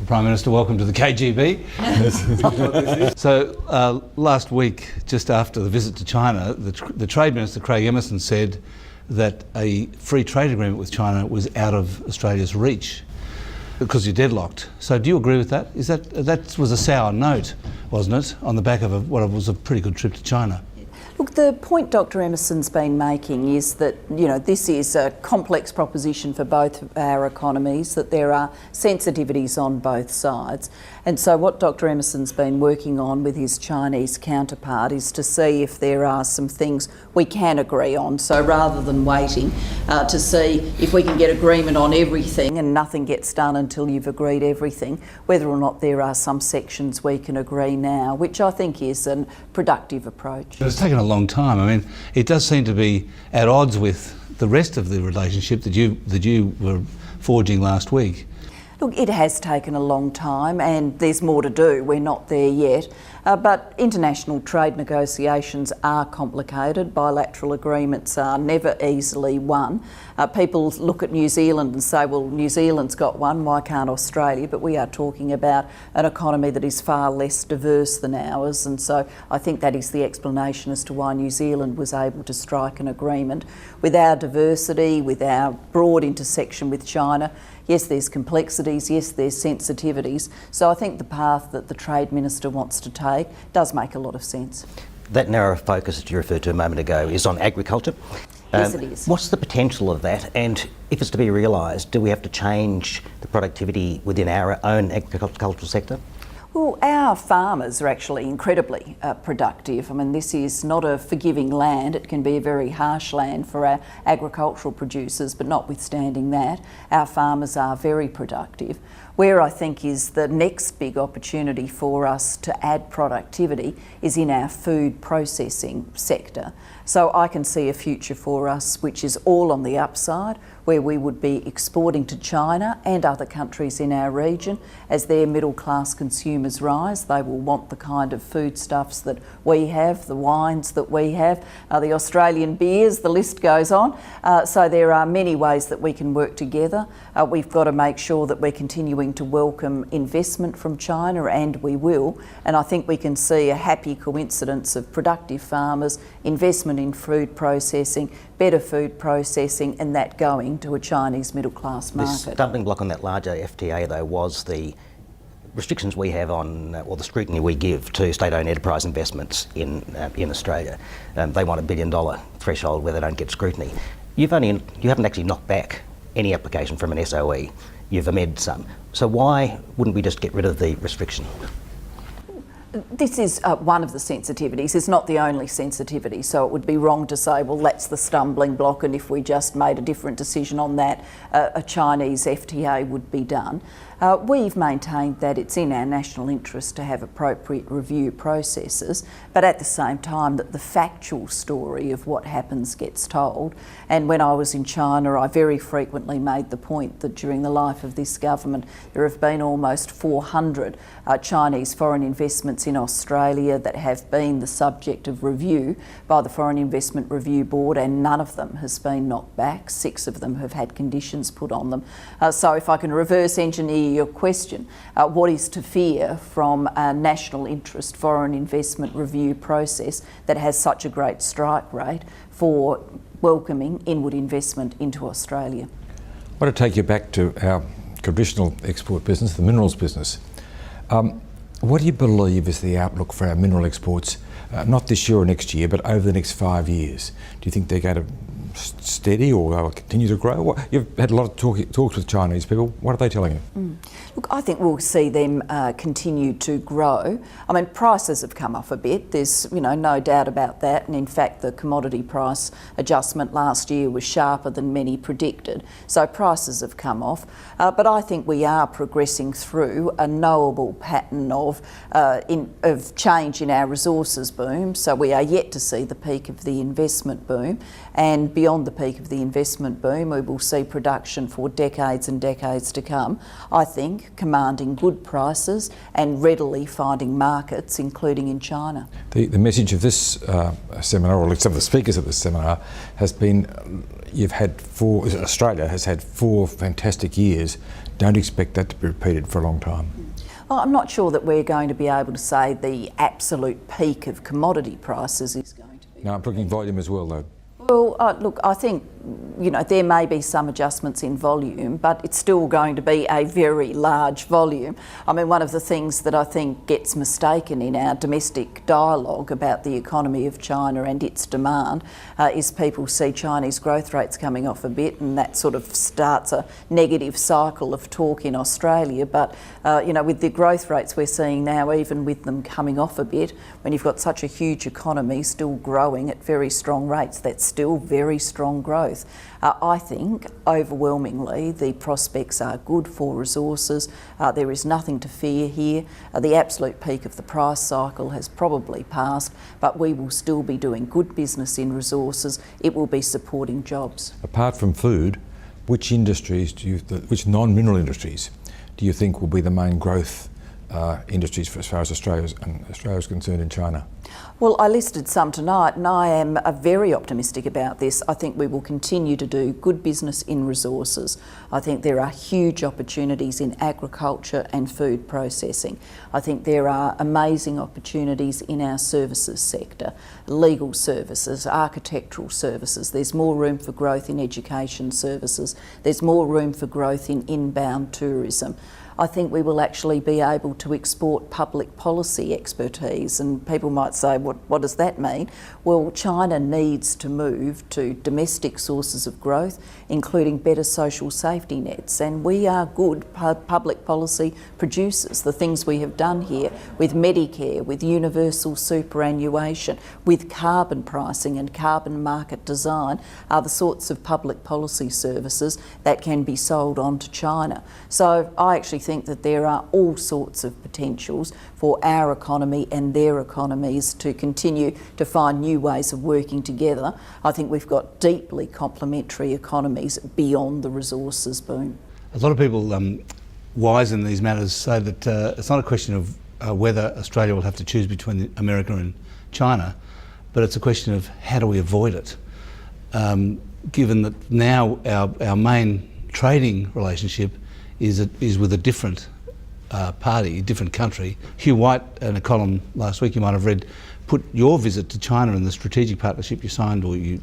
Prime Minister, welcome to the KGB. So last week, just after the visit to China, the Trade Minister, Craig Emerson, said that a free trade agreement with China was out of Australia's reach because you're deadlocked. So do you agree with that? That was a sour note, wasn't it, on the back of what was a pretty good trip to China? Look, the point Dr Emerson's been making is that, this is a complex proposition for both our economies, that there are sensitivities on both sides. And so what Dr Emerson's been working on with his Chinese counterpart is to see if there are some things we can agree on. So rather than waiting to see if we can get agreement on everything and nothing gets done until you've agreed everything, whether or not there are some sections we can agree now, which I think is a productive approach. It's taken a long time. I mean, it does seem to be at odds with the rest of the relationship that you were forging last week. Look, it has taken a long time and there's more to do. We're not there yet. But international trade negotiations are complicated. Bilateral agreements are never easily won. People look at New Zealand and say, well, New Zealand's got one, why can't Australia? But we are talking about an economy that is far less diverse than ours. And so I think that is the explanation as to why New Zealand was able to strike an agreement. With our diversity, with our broad intersection with China, yes, there's complexities, yes, there's sensitivities. So I think the path that the Trade Minister wants to take does make a lot of sense. That narrow focus that you referred to a moment ago is on agriculture. Yes, it is. What's the potential of that? And if it's to be realised, do we have to change the productivity within our own agricultural sector? Well, our farmers are actually incredibly productive. I mean, this is not a forgiving land. It can be a very harsh land for our agricultural producers, but notwithstanding that, our farmers are very productive. Where I think is the next big opportunity for us to add productivity is in our food processing sector. So I can see a future for us which is all on the upside, where we would be exporting to China and other countries in our region. As their middle class consumers rise, they will want the kind of foodstuffs that we have, the wines that we have, the Australian beers, the list goes on. So there are many ways that we can work together. We've got to make sure that we're continuing to welcome investment from China, and we will. And I think we can see a happy coincidence of productive farmers, investment in food processing, better food processing, and that going to a Chinese middle class market. The stumbling block on that larger FTA though was the restrictions we have on, or the scrutiny we give to state-owned enterprise investments in Australia. They want $1 billion threshold where they don't get scrutiny. You haven't actually knocked back any application from an SOE. You've amended some. So why wouldn't we just get rid of the restriction? This is one of the sensitivities. It's not the only sensitivity, so it would be wrong to say, well, that's the stumbling block, and if we just made a different decision on that, a Chinese FTA would be done. We've maintained that it's in our national interest to have appropriate review processes, but at the same time that the factual story of what happens gets told. And when I was in China, I very frequently made the point that during the life of this government, there have been almost 400 Chinese foreign investments in Australia that have been the subject of review by the Foreign Investment Review Board, and none of them has been knocked back. 6 of them have had conditions put on them. So if I can reverse engineer your question, what is to fear from a national interest foreign investment review process that has such a great strike rate for welcoming inward investment into Australia? I want to take you back to our traditional export business, the minerals business. What do you believe is the outlook for our mineral exports, not this year or next year, but over the next 5 years? Do you think they're going to steady or they'll continue to grow? You've had a lot of talks with Chinese people. What are they telling you? Look, I think we'll see them continue to grow. I mean, prices have come off a bit. There's, no doubt about that. And in fact, the commodity price adjustment last year was sharper than many predicted. So prices have come off. But I think we are progressing through a knowable pattern of change in our resources boom. So we are yet to see the peak of the investment boom. And beyond the peak of the investment boom, we will see production for decades and decades to come, I think, commanding good prices and readily finding markets, including in China. The message of this seminar, or some of the speakers of this seminar, has been Australia has had 4 fantastic years. Don't expect that to be repeated for a long time. Well, I'm not sure that we're going to be able to say the absolute peak of commodity prices is going to be. No, I'm talking volume as well, though. Well, look, I think, there may be some adjustments in volume, but it's still going to be a very large volume. I mean, one of the things that I think gets mistaken in our domestic dialogue about the economy of China and its demand is people see Chinese growth rates coming off a bit, and that sort of starts a negative cycle of talk in Australia. But, with the growth rates we're seeing now, even with them coming off a bit, when you've got such a huge economy still growing at very strong rates, that's still very strong growth. I think overwhelmingly the prospects are good for resources. There is nothing to fear here. The absolute peak of the price cycle has probably passed, but we will still be doing good business in resources. It will be supporting jobs. Apart from food, which which non-mineral industries do you think will be the main growth industries as far as Australia is concerned in China? Well, I listed some tonight, and I am very optimistic about this. I think we will continue to do good business in resources. I think there are huge opportunities in agriculture and food processing. I think there are amazing opportunities in our services sector, legal services, architectural services. There's more room for growth in education services. There's more room for growth in inbound tourism. I think we will actually be able to export public policy expertise, and people might say, what does that mean? Well, China needs to move to domestic sources of growth, including better social safety nets, and we are good public policy producers. The things we have done here with Medicare, with universal superannuation, with carbon pricing and carbon market design are the sorts of public policy services that can be sold on to China. So I actually think that there are all sorts of potentials for our economy and their economies to continue to find new ways of working together. I think we've got deeply complementary economies beyond the resources boom. A lot of people wise in these matters say that it's not a question of whether Australia will have to choose between America and China, but it's a question of how do we avoid it, given that now our main trading relationship is with a different party, a different country. Hugh White, in a column last week you might have read, put your visit to China and the strategic partnership you signed or you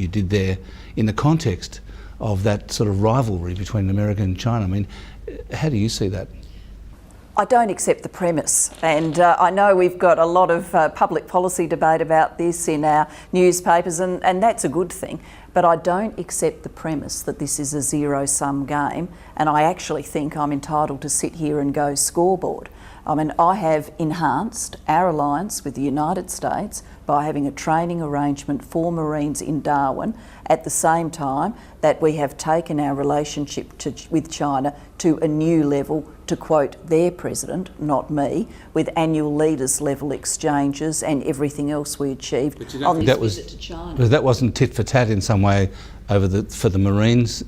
did there in the context of that sort of rivalry between America and China. I mean, how do you see that? I don't accept the premise, and I know we've got a lot of public policy debate about this in our newspapers, and that's a good thing, but I don't accept the premise that this is a zero-sum game, and I actually think I'm entitled to sit here and go scoreboard. I mean, I have enhanced our alliance with the United States by having a training arrangement for Marines in Darwin at the same time that we have taken our relationship with China to a new level, to quote their president, not me, with annual leaders level exchanges and everything else we achieved on this visit to China. But that wasn't tit for tat in some way for the Marines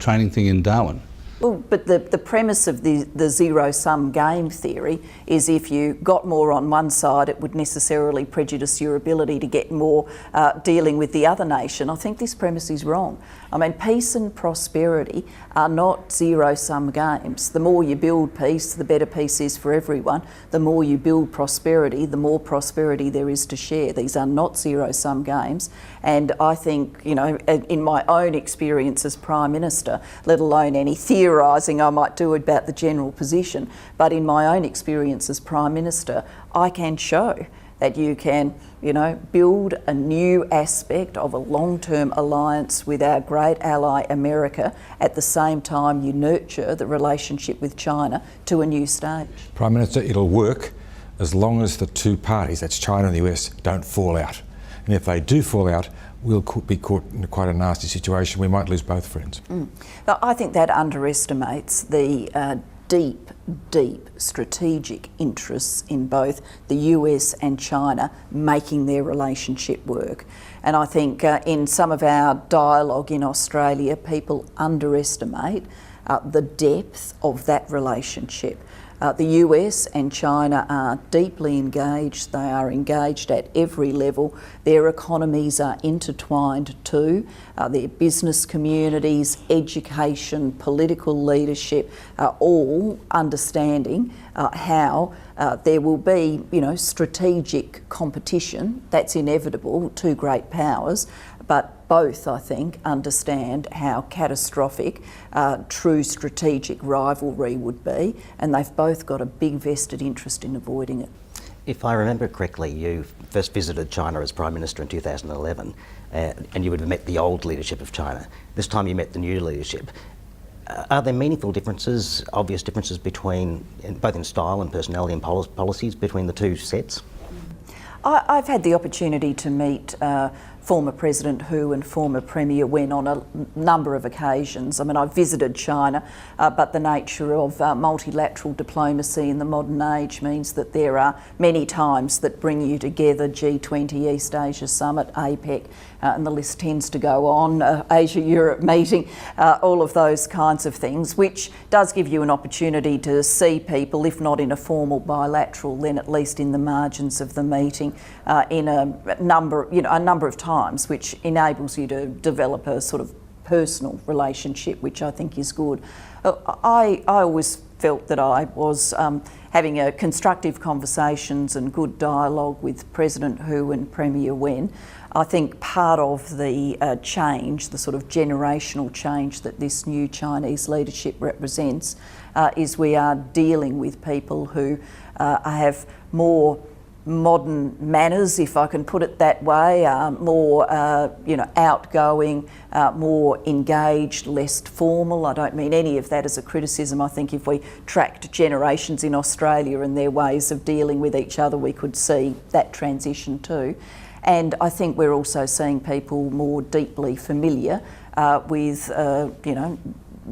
training thing in Darwin. Well, but the premise of the zero-sum game theory is if you got more on one side, it would necessarily prejudice your ability to get more dealing with the other nation. I think this premise is wrong. I mean, peace and prosperity are not zero-sum games. The more you build peace, the better peace is for everyone. The more you build prosperity, the more prosperity there is to share. These are not zero-sum games. And I think, in my own experience as Prime Minister, let alone any theorising I might do about the general position, but in my own experience as Prime Minister, I can show that you can, build a new aspect of a long-term alliance with our great ally America. At the same time, you nurture the relationship with China to a new stage. Prime Minister, it'll work as long as the two parties, that's China and the US, don't fall out. And if they do fall out, we'll be caught in quite a nasty situation. We might lose both friends. But I think that underestimates the deep strategic interests in both the US and China making their relationship work. And I think in some of our dialogue in Australia, people underestimate the depth of that relationship. The US and China are deeply engaged. They are engaged at every level. Their economies are intertwined too. Their business communities, education, political leadership are all understanding how there will be, strategic competition. That's inevitable, two great powers. But both, I think, understand how catastrophic true strategic rivalry would be, and they've both got a big vested interest in avoiding it. If I remember correctly, you first visited China as Prime Minister in 2011, and you would have met the old leadership of China. This time you met the new leadership. Are there meaningful differences, obvious differences between, both in style and personality and policies between the two sets? I've had the opportunity to meet former President Hu and former Premier Wen on a number of occasions. I mean, I've visited China, but the nature of multilateral diplomacy in the modern age means that there are many times that bring you together: G20, East Asia Summit, APEC, and the list tends to go on, Asia-Europe meeting, all of those kinds of things, which does give you an opportunity to see people, if not in a formal bilateral, then at least in the margins of the meeting, in a number of times, which enables you to develop a sort of personal relationship, which I think is good. I always felt that I was having a constructive conversations and good dialogue with President Hu and Premier Wen. I think part of the change, the sort of generational change that this new Chinese leadership represents, is we are dealing with people who have more modern manners, if I can put it that way, more outgoing, more engaged, less formal. I don't mean any of that as a criticism. I think if we tracked generations in Australia and their ways of dealing with each other, we could see that transition too. And I think we're also seeing people more deeply familiar with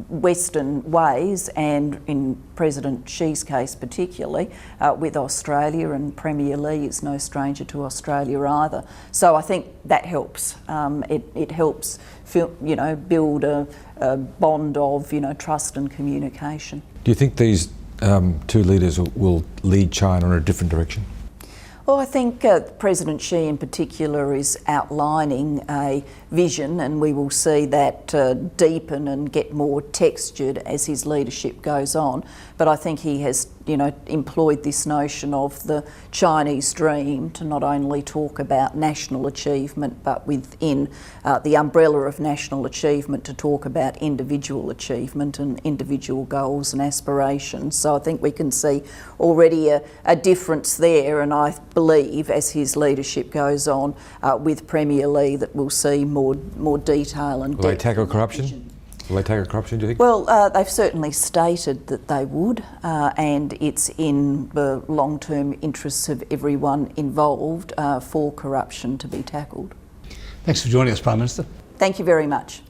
Western ways, and in President Xi's case particularly, with Australia, and Premier Li is no stranger to Australia either. So I think that helps. It helps build a bond of trust and communication. Do you think these two leaders will lead China in a different direction? Well, I think President Xi in particular is outlining a vision, and we will see that deepen and get more textured as his leadership goes on. But I think he has, employed this notion of the Chinese dream to not only talk about national achievement, but within the umbrella of national achievement to talk about individual achievement and individual goals and aspirations. So I think we can see already a difference there, and I believe as his leadership goes on with Premier Li that we'll see more detail and depth. Will they tackle corruption? Will they tackle corruption, do you think? Well, they've certainly stated that they would, and it's in the long-term interests of everyone involved for corruption to be tackled. Thanks for joining us, Prime Minister. Thank you very much.